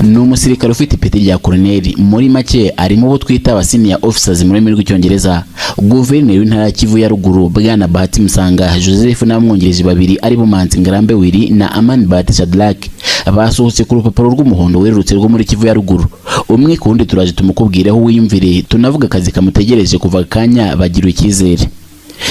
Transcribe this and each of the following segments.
ni umusirikare ufite ipeti rya koloneli, muri make arimo bo twita aba senior officers mu rurimi rw'icyongereza. Guverineri w'intara ya Kivu ya ruguru Bwana Bahati Musanga Joseph n'abamwungirije babiri ari bo Manzi Ngarambe Willy na Amani Bahati Shadrack basohotse ku rupapuro rw'umuhondo werurutse rwo muri Kivu ya ruguru. Umwe ku wundi turaje tumukubwireho wiyumvire, tunavuga akazi kamutegereje kuva kanya bagiriwe icyizere.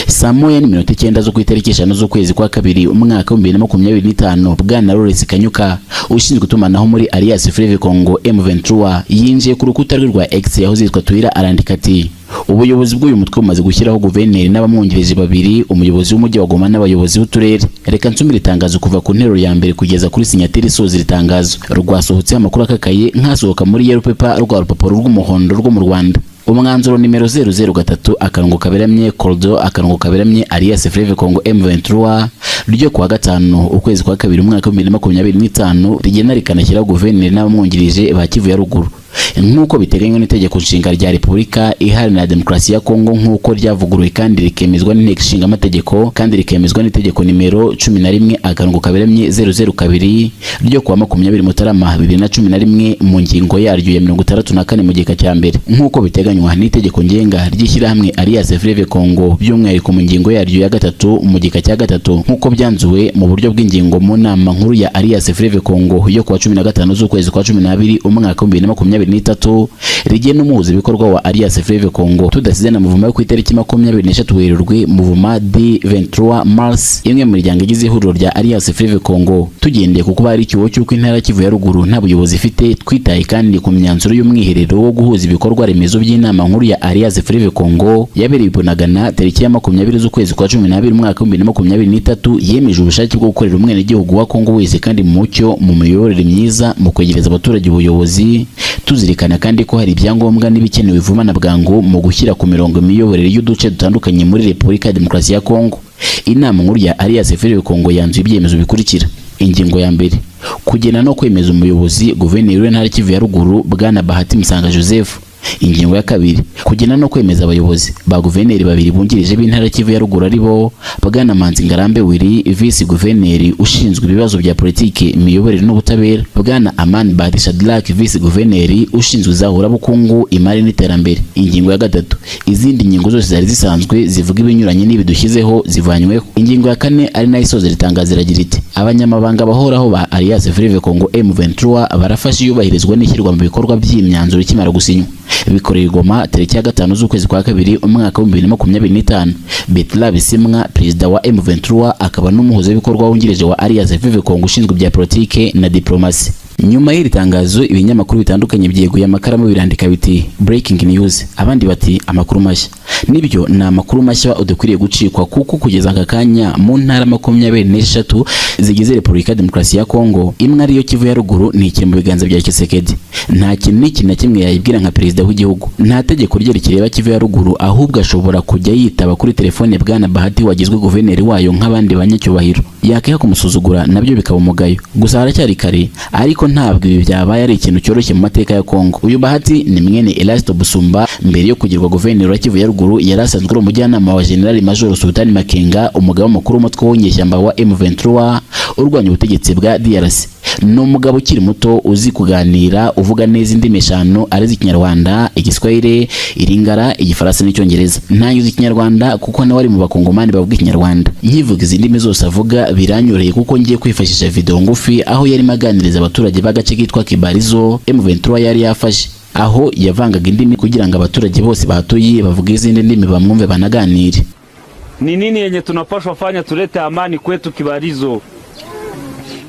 Saa moya n'iminota 9 zo ku itariki 5 z'ukwezi kwa kabiri umwaka wa 2025 Bwana Lawrence Kanyuka ushinzwe gutumanaho muri Alliance Fleuve Congo M23 yinjiye ku rukuta rwa X yaho zitwa Twitter arandika ati: ubuyobozi bw'uyu mutwe bumaze gushyiraho guverineri n'abamwungirije babiri, umuyobozi w'umujyi wa Goma n'abayobozi b'uturere. Reka nsumire itangazo kuva ku nteruro ya mbere kugeza kuri sinyatiri isoza itangazo. Rwasohotse amakuru akakaye nkasohoka muri Yellow Paper rwa rupapuro rw'umuhondo rwo mu Rwanda. Umwanzuro nimero 003 akarongo kaberamye Cordo akarongo kaberamye Alliance Fleuve Congo M23 ryo kuwa gatanu ukwezi kwa kabiri umwaka wa 2025 rigena rikanashyira guverineri n'abamwungirije ba Kivu ya ruguru nk'uko biteganywa n'itegeko nshinga rya Repubulika Iharanira Demokarasi ya Kongo, nk'uko ryavuguruwe kandi rikemezwa n'inteko ishinga amategeko kandi rikemezwa n'itegeko nimero 11 akarongo kaberamye 002 ryo kuwa 20 Mutarama 2011 mu ngingo yaryo ya 64 mu gika cya mbere, nk'uko biteganywa n'itegeko ngenga ry'ishyirahamwe Alliance Fleuve Congo by'umwihariko mu ngingo yaryo ya 3 mu gika cya 3 nk'uko byanzuwe mu buryo bw'ingingo mu nama nkuru ya Alliance Fleuve Congo yo kuwa 15 z'ukwezi kwa 12 umwaka wa 2023 rigena umuhuza ibikorwa wa Alliance Fleuve Congo tudasize na muvuma yo ku itariki 23 Werurwe muvuma D23 Mars, imwe mu miryango igize ihuriro rya Alliance Fleuve Congo. Tugendeye kuko bari ikiwo cy'uko intara Kivu ya ruguru nta buyobozi ifite, twitaye kandi ku myanzuro y'umwiherero wo guhuza ibikorwa remezo by'inama nkuru ya Alliance Fleuve Congo yabereye Bunagana tariki ya 20 z'ukwezi kwa 12 umwaka wa 2023 yemeje ubushake bwo gukorera umwenegihugu wa Kongo wese kandi mu mucyo, mu miyoborere myiza, mu kwegereza abaturage ubuyobozi, tuzirikana kandi ko hari ibyangombwa n'ibikenewe vuba na bwangu mu gushyira ku mirongo imiyoborere y'uduce dutandukanye muri Repubulika ya Demokarasi ya Kongo. Inama nkuru ya Alliance Fleuve Congo yanzuye ibyemezo bikurikira. Ingingo ya mbere: kugena no kwemeza umuyobozi guverineri w'intara Kivu ya ruguru Bwana Bahati Musanga Joseph. Ingingo ya kabiri: kugena no kwemeza abayobozi ba guverineri babiri bungirije b'intara Kivu ya ruguru ari bo Bwana Manzi Ngarambe Willy vice guverineri ushinzwe ibibazo bya politike, imiyoborere n'ubutabera, Bwana Amani Bahati Shadrack vice guverineri ushinzwe izahura bukungu, imari n'iterambere. Ingingo ya gatatu: izindi ngingo zose zari zisanzwe zivuga ibinyuranye n'ibidushyizeho zivanyweho. Ingingo ya kane ari nayo isoza ritangaza iragira iti: abanyamabanga bahoraho ba Alliance Fleuve Congo M23 barafasha iyubahirizwa n'ishyirwa mu bikorwa by'imyanzuro ikimara gusinywa. Bikoreye Goma tariki ya 5 z'ukwezi kwa kabiri umwaka wa 2025. Betla Bisimwa, perezida wa M23 akaba n'umuhuza w'ibikorwa wungirije wa Alliance Fleuve Congo ushinzwe bya politike na diplomasi. Nyuma y'iri tangazo ibinyamakuru bitandukanye byeguye amakaramu birandika biti breaking news, abandi bati amakuru mashya. Nibyo ni amakuru mashya udakwiriye gucikwa kuko kugeza aka kanya mu ntara 23 zigize Repubulika ya Demokarasi ya Kongo, imwe ariyo Kivu ya ruguru ni ikiri mu biganza bya Tshisekedi. Nta kintu n'iki na kimwe yayibwira nka perezida w'igihugu, nta tegeko ryerekeye Kivu ya ruguru, ahubwo ashobora kujya yitaba kuri telefone Bwana Bahati wagizwe guverineri wayo nk'abandi banyacyubahiro. Yakiha kumusuzugura nabyo bikaba umugayo. Gusa haracyari kare, ariko ntabwo ibi byabaye ari ikintu cyoroshye mu mateka ya Kongo. Uyu Bahati ni mwene Elasto Busumba, mbere yo kugirwa guverineri wa Kivu ya ruguru yarasanzwe ari umujyanama wa General Major Sultani Makenga, umugaba mukuru w'umutwe w'inyeshyamba wa M23 urwanya ubutegetsi bwa DRC. Ni umugabo ukiri muto uzi kuganira, uvuga neza indimi eshanu arizo Ikinyarwanda, Igiswahili, Iringara, Igifaransa n'Icyongereza. Ntanyuze Ikinyarwanda kuko nawe ari mu bakongomani bavuga Ikinyarwanda. Yivuga izi ndimi zose avuga biranyoreye kuko ngiye kwifashisha video ngufi aho yari maganiriza abaturage b'agace kitwa Kibarizo M23 yari yafashe, aho yavangaga indimi kugira ngo abaturage bose bahatuye bavuge izindi ndimi bamwumve banaganire. Ni nini yenye tunapaswa fanya tulete amani kwetu Kibarizo?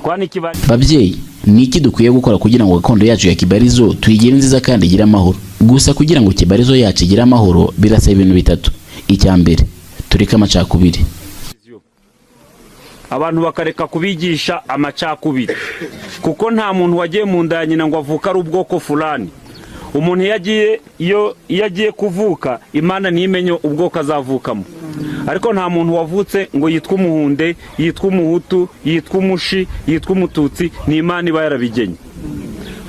Kwani Kibarizo, babyeyi, ni iki dukwiye gukora kugira ngo gakondo yacu ya Kibarizo tuyigire nziza kandi igire amahoro? Gusa kugira ngo Kibarizo yacu igire amahoro birasaba ibintu bitatu. Icya mbere, tureka amacakubiri. abantu bakareka kubigisha amacakubiri, kuko nta muntu wagiye mu nda ya nyina ngo avuka ari ubwoko fulani. Umuntu yagiye kuvuka, Imana nimenye ubwoko azavukamo. Ariko nta muntu wavutse ngo yitwa umuhunde, yitwa umuhutu, yitwa umushi, yitwa umututsi, ni Imana iba yarabigenye.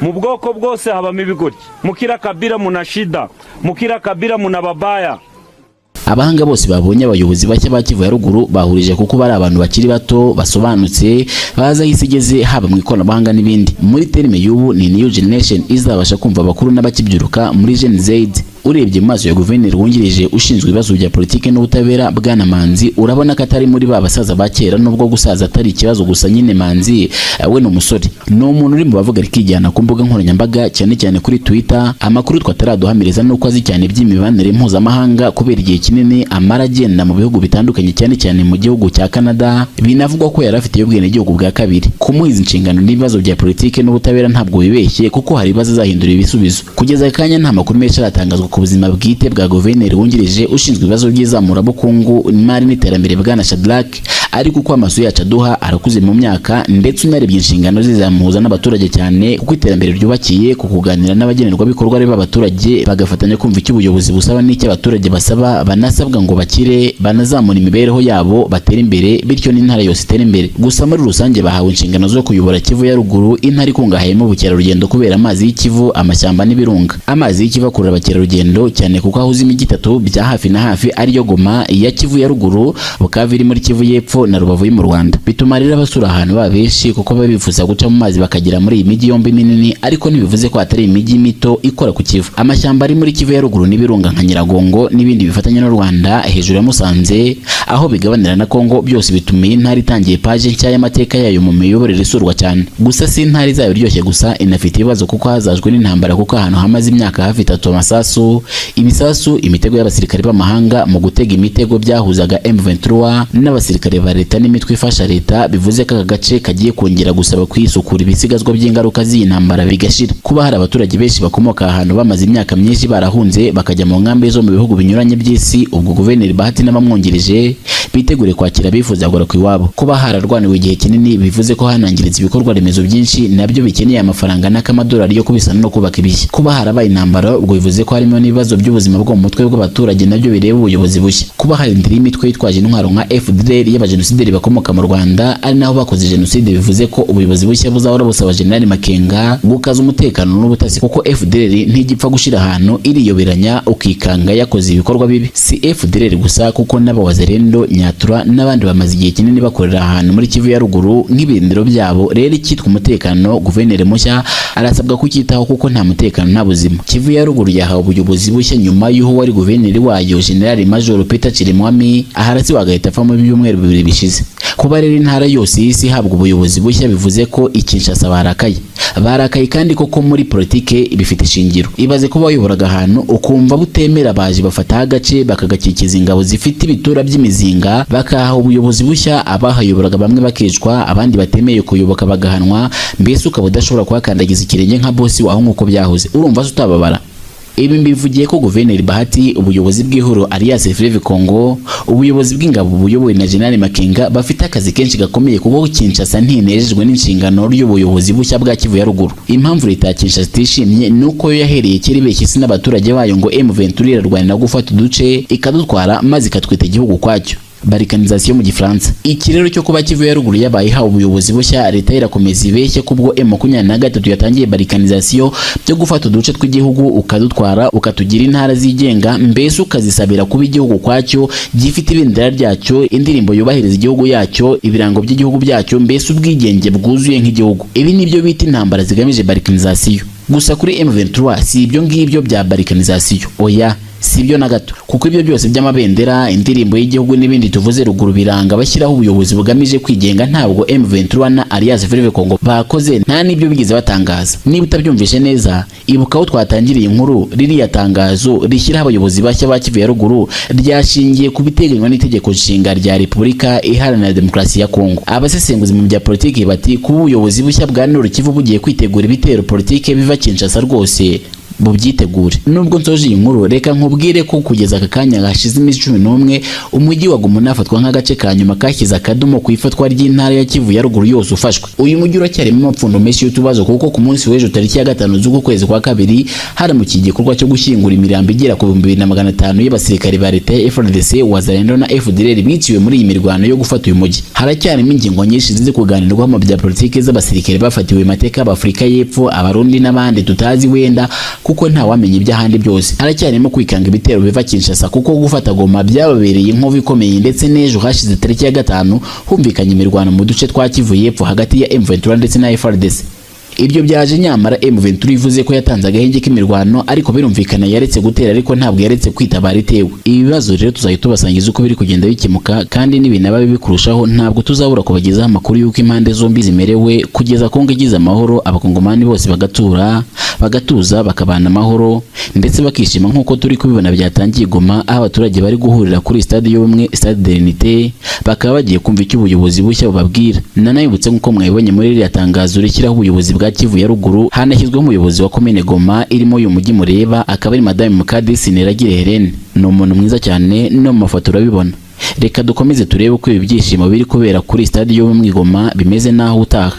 Mu bwoko bwose habamo ibigori. Mukira kabila muna shida, mukira kabila muna babaya. Abahanga bose babonye abayobozi bashya ba Kivu ya ruguru bahurije kuko bari abantu bakiri bato basobanutse baza hisi igeze haba mu ikoranabuhanga n'ibindi. Muri terme y'ubu ni new generation izabasha kumva abakuru n'abakibyiruka muri Gen Z. Urebye mu maso ya guverineri wungirije ushinzwe ibibazo bya politike n'ubutabera Bwana Manzi, urabona ko atari muri ba basaza ba kera, nubwo gusaza atari ikibazo gusa. Nyine Manzi we ni umusore, ni umuntu uri mu bavuga rikijyana ku mbuga nkoranyambaga cyane cyane kuri Twitter. Amakuru twataraduhamiriza nuko azi cyane by'imibanire mpuzamahanga kubera igihe kinini amara agenda mu bihugu bitandukanye cyane cyane mu gihugu cya Canada. Binavugwa ko yari afite ubwenegihugu bwa kabiri. Kumuhiza inshingano n'ibibazo bya politike n'ubutabera ntabwo bibeshye, kuko hari ibibazo azahindura ibisubizo. Kugeza akanya nta makuru menshi aratangazwa ku buzima bwite bwa guverineri wungirije ushinzwe ibibazo by'izamurabukungu n'imari n'iterambere Bwana Shadrack, ariko uko amaso yacu aduha arakuze mu myaka, ndetse unarebye inshingano ze zamuhuza n'abaturage cyane, kuko iterambere ryubakiye ku kuganira n'abagenerwabikorwa b'abaturage bagafatanya kumva icyo ubuyobozi busaba n'icyo abaturage basaba, banasabwa ngo bakire banazamura imibereho yabo batera imbere, bityo n'intara yose itera imbere. Gusa muri rusange bahawe inshingano zo kuyobora Kivu ya ruguru, intara ikungahayemo ubukerarugendo kubera amazi y'Ikivu, amashyamba n'ibirunga. Amazi y'Ikivu akurura abakerarugendo cyane kuko ahuza imijyi itatu bya hafi na hafi ariyo Goma, iya Kivu ya ruguru, Bukavu iri muri Kivu y'epfo na Rubavu mu Rwanda. Bituma rero abasura ahantu babeshi kuko baba bifuza guca mu mazi bakagera muri iyi mijyi yombi minini, ariko ntibivuze ko atari imijyi mito ikora ku Kivu. Amashyamba ari muri Kivu ya ruguru n'ibirunga nka Nyiragongo n'ibindi bifatanya n'u Rwanda hejuru ya Musanze aho bigabanira na Kongo, byose bitumiye intara itangiye page nshya y'amateka yayo mu miyoborere isurwa cyane. Gusa si intara izaba iryoshye gusa, inafite ibibazo kuko hazajwe n'intambara, kuko ahantu hamaze imyaka hafi 3 amasasu, ibisasu, imitego y'abasirikare b'amahanga mu gutega imitego byahuzaga M23 n'abasirikare ba leta n'imitwe ifasha leta. Bivuze ko aka gace kagiye kongera gusaba kwisukura ibisigazwa by'ingaruka z'intambara bigashira. Kuba hari abaturage benshi bakomoka ahantu bamaze imyaka myinshi barahunze bakajya mu nkambi zo mu bihugu binyuranye by'isi, ubwo guverineri Bahati n'abamwungirije bitegure kwakira bifuza gora ku iwabo. Kuba hararwaniwe igihe kinini bivuze ko hanangiritse ibikorwa remezo byinshi nabyo bikeneye amafaranga n'akamadolari yo kubisana no kubaka ibishya. Kuba harabaye intambara ubwo bivuze ko harimo n'ibibazo by'ubuzima bwo mu mutwe bw'abaturage nabyo bireba ubuyobozi bushya. Kuba hari indiri imitwe yitwaje intwaro nka FDLR y'abajenosideri bakomoka mu Rwanda ari naho bakoze jenoside, bivuze ko ubuyobozi bushya buzahora busaba General Makenga gukaza umutekano n'ubutasi, kuko FDLR ntigipfa gushira ahantu iriyoberanya ukikanga yakoze ibikorwa bibi. Si FDLR gusa kuko n'abawazerendo Nyatura n'abandi bamaze igihe kinini bakorera ahantu muri Kivu ya ruguru nk'ibirindiro byabo. Rero icyitwa umutekano guverineri mushya arasabwa kukitaho kuko nta mutekano nta buzima. Kivu ya ruguru yahawe ubuyobozi bushya nyuma y'uho wari guverineri wayo General Major Peter Chirimwami aharasi wagahita apfa mu byumweru 2 bishize. Kuba rero intara yose y'isi habwa ubuyobozi bushya bivuze ko Kinshasa barakaye kandi koko muri politike bifite ishingiro. Ibaze kuba wayoboraga ahantu ukumva butemera baje bafata agace bakagakikiza ingabo zifite ibitura by'imizinga, bakaha ubuyobozi bushya abahayoboraga bamwe bakicwa, abandi batemeye kuyoboka bagahanwa, mbese ukaba udashobora kuhakandagiza ikirenge nka bosi waho nk'uko byahoze. Urumva utababara? Ibi mbivugiye ko guverineri Bahati, ubuyobozi bw'ihuro Alliance Fleuve Congo, ubuyobozi bw'ingabo buyobowe na General Makenga bafite akazi kenshi gakomeye kuko Kinshasa ntinejejwe n'inshingano y'ubuyobozi bushya bwa Kivu ya ruguru. Impamvu leta ya Kinshasa itishimye nuko yo yahereye kiri beshyisi n'abaturage bayo ngo M23 irarwanira gufata uduce ikadutwara maze ikatwita igihugu kwacyo. Balkanisation mu Gifaransa. Iki rero cyo kuba Kivu ya ruguru yabaye hawe ubuyobozi bushya, leta irakomeza ibeshye kubwo M23 yatangiye balkanisation byo gufata uduce tw'igihugu ukadutwara ukatugira intara zigenga, mbese ukazisabira kuba igihugu kwacyo gifite ibendera ryacyo, indirimbo yubahiriza igihugu yacyo, ibirango by'igihugu byacyo, mbese ubwigenge bwuzuye nk'igihugu. Ibi nibyo bita intambara zigamije balkanisation. Gusa kuri M23 si ibyo ngibyo bya balkanisation, oya sibyo na gato, kuko ibyo byose by'amabendera, indirimbo y'igihugu n'ibindi tuvuze ruguru biranga bashyiraho ubuyobozi bugamije kwigenga, ntabwo M23 na Alliance Fleuve Congo bakoze, nta nibyo bigize batangaza. Niba utabyumvishe neza, ibuka aho twatangiriye inkuru. Ririya tangazo rishyiraho abayobozi bashya ba Kivu ya ruguru ryashingiye ku biteganywa n'itegeko nshinga rya Repubulika Iharanira Demokarasi ya Kongo. Abasesenguzi mu bya politiki bati kuba ubuyobozi bushya bwa Nord Kivu bugiye kwitegura ibitero politiki biva Kinshasa rwose bubyitegure. Nubwo nsoje iyi nkuru, reka nkubwire ko kugeza aka kanya gashize iminsi 11 umujyi wa Goma unafatwa nk'agace ka nyuma kashyize akadomo ku ifatwa ry'intara ya Kivu ya ruguru yose ufashwe. Uyu mujyi uracyarimo amapfundo menshi y'utubazo kuko ku munsi w'ejo tariki ya 5 z'uku kwezi kwa kabiri haramukiye igikorwa cyo gushyingura imirambo igera ku 2500 y'abasirikare ba leta ya FARDC, Wazalendo na FDLR biciwe muri iyi mirwano yo gufata uyu mujyi. Haracyarimo ingingo nyinshi zizi kuganirwaho mu bya politiki z'abasirikare bafatiwe mateka b'Afrika y'Epfo, Abarundi n'abandi tutazi wenda kuko nta wamenya iby'ahandi byose. Haracyarimo kwikanga ibitero biva Kinshasa kuko gufata Goma byababereye inkovu ikomeye, ndetse n'ejo hashize tariki ya 5 humvikanye imirwano mu duce twa Kivu y'Epfo hagati ya M23 ndetse na FARDC. Ibyo byaje nyamara M23 ivuze ko yatanze agahenge k'imirwano, ariko birumvikana yaretse gutera, ariko ntabwo yaretse kwitabara itewe. Ibibazo rero tuzahita tubasangiza uko biri kugenda bikemuka, kandi n'ibinaba bikurushaho ntabwo tuzabura kubagezaho amakuru y'uko impande zombi zimerewe kugeza Kongo igize amahoro, abakongomani bose bagatuza bakabana amahoro ndetse bakishima nk'uko turi kubibona byatangiye Goma, aho abaturage bari guhurira kuri stade y'ubumwe, stade de l'unité, bakaba bagiye kumva icyo ubuyobozi bushya bubabwira. Nanayibutse nk'uko mwabibonye muri iriya tangazo rishyiraho ubuyobozi bwa Kivu ya ruguru, hanashyizweho umuyobozi wa komine Goma irimo uyu mujyi mureba, akaba ari Madame Mukadisi Niragire Helene. Ni umuntu mwiza cyane, no mu mafoto urabibona. Reka dukomeze turebe uko ibi byishimo biri kubera kuri stade y'ubumwe Goma bimeze naho utaha.